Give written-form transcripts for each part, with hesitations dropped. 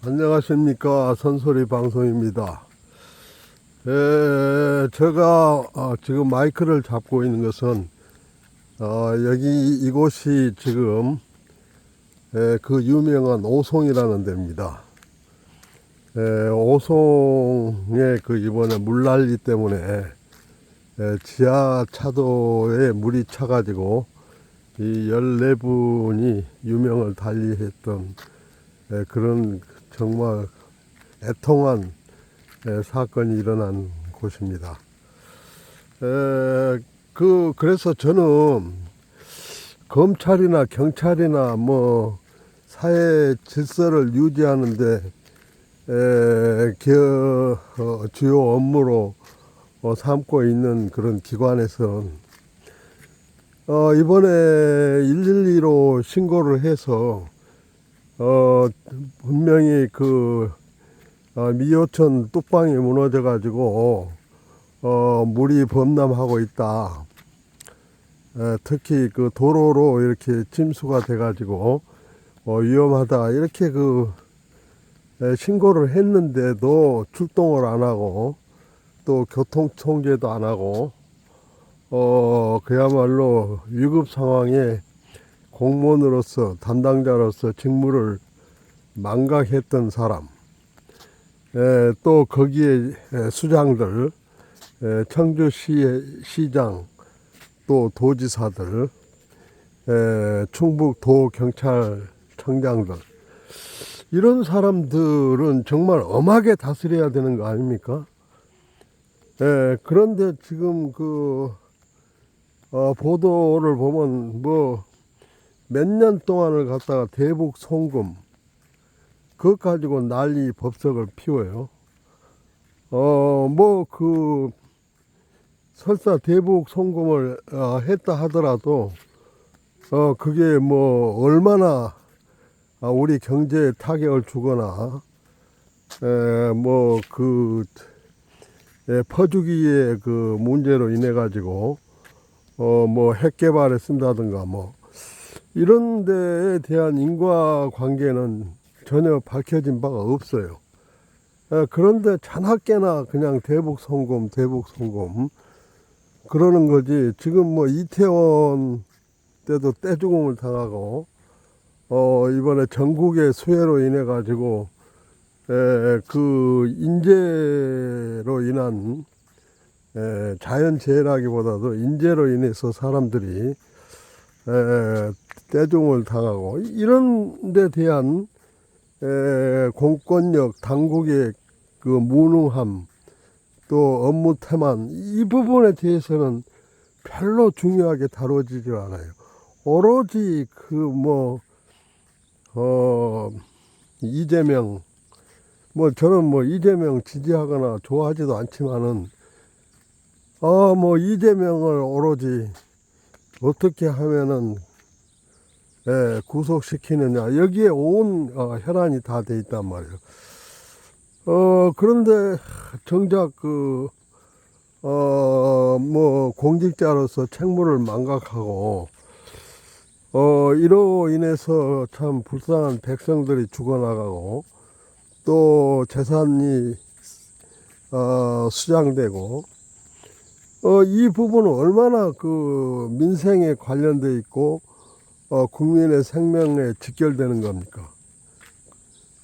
안녕하십니까. 선소리 방송입니다. 제가 지금 마이크를 잡고 있는 것은 여기 이곳이 지금 그 유명한 오송이라는 데입니다. 오송에 그 이번에 물난리 때문에 지하 차도에 물이 차가지고 이 14분이 유명을 달리했던 그런 정말 애통한 사건이 일어난 곳입니다. 그래서 저는 검찰이나 경찰이나 뭐 사회 질서를 유지하는데 주요 업무로 삼고 있는 그런 기관에서 이번에 112로 신고를 해서 분명히 미호천 뚝방이 무너져 가지고 물이 범람하고 있다. 특히 그 도로로 이렇게 침수가 돼 가지고 위험하다 이렇게 신고를 했는데도 출동을 안 하고 또 교통통제도 안 하고 그야말로 위급 상황에 공무원으로서 담당자로서 직무를 망각했던 사람, 또 거기에 수장들, 청주시장, 또 도지사들, 충북도경찰청장들, 이런 사람들은 정말 엄하게 다스려야 되는 거 아닙니까? 그런데 지금 보도를 보면 몇 년 동안을 갖다가 대북 송금, 그것 가지고 난리 법석을 피워요. 설사 대북 송금을 했다 하더라도 그게 얼마나 우리 경제에 타격을 주거나 퍼주기의 그 문제로 인해 가지고 핵 개발에 쓴다든가 이런 데에 대한 인과관계는 전혀 밝혀진 바가 없어요. 그런데 자나깨나 그냥 대북 송금 그러는 거지. 지금 이태원 때도 떼죽음을 당하고 이번에 전국의 수해로 인해 가지고 그 인재로 인한 자연재해라기보다도 인재로 인해서 사람들이 떼종을 당하고 이런 데 대한 공권력 당국의 그 무능함 또 업무 태만 이 부분에 대해서는 별로 중요하게 다뤄지지 않아요. 오로지 이재명 저는 이재명 지지하거나 좋아하지도 않지만은 이재명을 오로지 어떻게 하면은 구속시키느냐 여기에 온 혈안이 다 돼 있단 말이에요. 그런데 정작 공직자로서 책무를 망각하고 이로 인해서 참 불쌍한 백성들이 죽어나가고 또 재산이 수장되고 이 부분은 얼마나 민생에 관련돼 있고 국민의 생명에 직결되는 겁니까?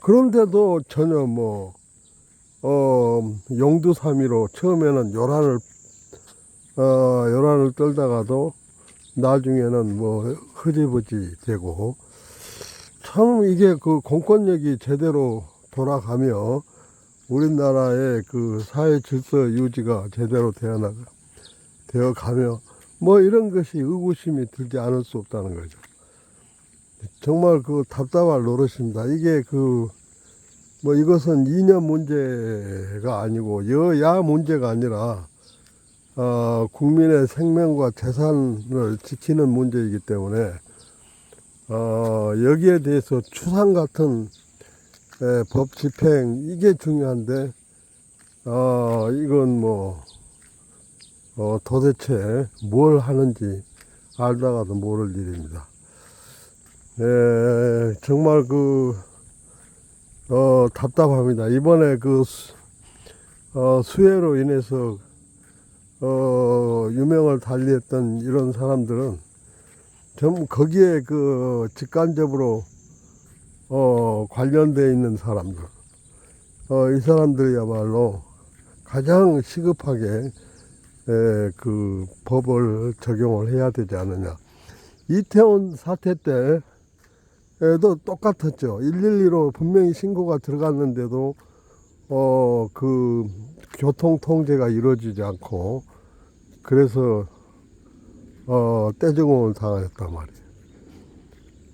그런데도 전혀 용두사미로 처음에는 요란을 떨다가도 나중에는 흐지부지 되고 참 이게 공권력이 제대로 돌아가며 우리나라의 사회 질서 유지가 제대로 되어 가며 이런 것이 의구심이 들지 않을 수 없다는 거죠. 정말 답답할 노릇입니다. 이게 이것은 이념 문제가 아니고 여야 문제가 아니라 국민의 생명과 재산을 지키는 문제이기 때문에 여기에 대해서 추상 같은 법 집행 이게 중요한데 이건 도대체 뭘 하는지 알다가도 모를 일입니다. 정말 답답합니다. 이번에 그 수해로 인해서 유명을 달리했던 이런 사람들은 전부 거기에 그 직간접으로 관련되어 있는 사람들, 이 사람들이야말로 가장 시급하게 그 법을 적용을 해야 되지 않느냐. 이태원 사태 때에도 똑같았죠. 112로 분명히 신고가 들어갔는데도 그 교통 통제가 이루어지지 않고 그래서 떼죽음을 당했단 말이에요.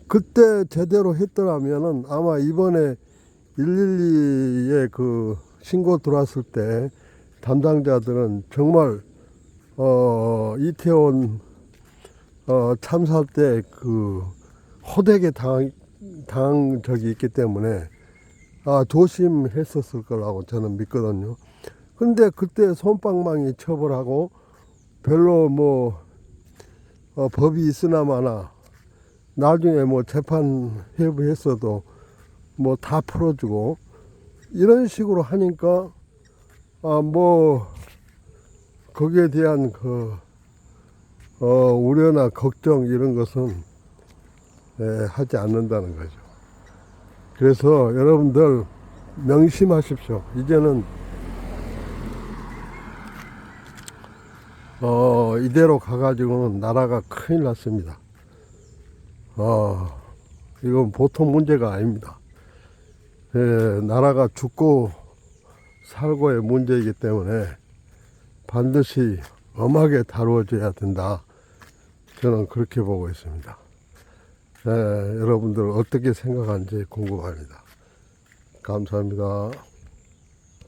그때 제대로 했더라면은 아마 이번에 112에 그 신고 들어왔을 때 담당자들은 정말 이태원 참사 때 그 호되게 당한 적이 있기 때문에 조심했었을 거라고 저는 믿거든요. 근데 그때 솜방망이 처벌하고 별로 뭐 법이 있으나 마나 나중에 뭐 재판 회부했어도 뭐 다 풀어주고 이런 식으로 하니까 뭐 거기에 대한 그 우려나 걱정 이런 것은 하지 않는다는 거죠. 그래서 여러분들 명심하십시오. 이제는 이대로 가가지고는 나라가 큰일 났습니다. 이건 보통 문제가 아닙니다. 나라가 죽고 살고의 문제이기 때문에 반드시 엄하게 다루어져야 된다. 저는 그렇게 보고 있습니다. 여러분들 어떻게 생각하는지 궁금합니다. 감사합니다.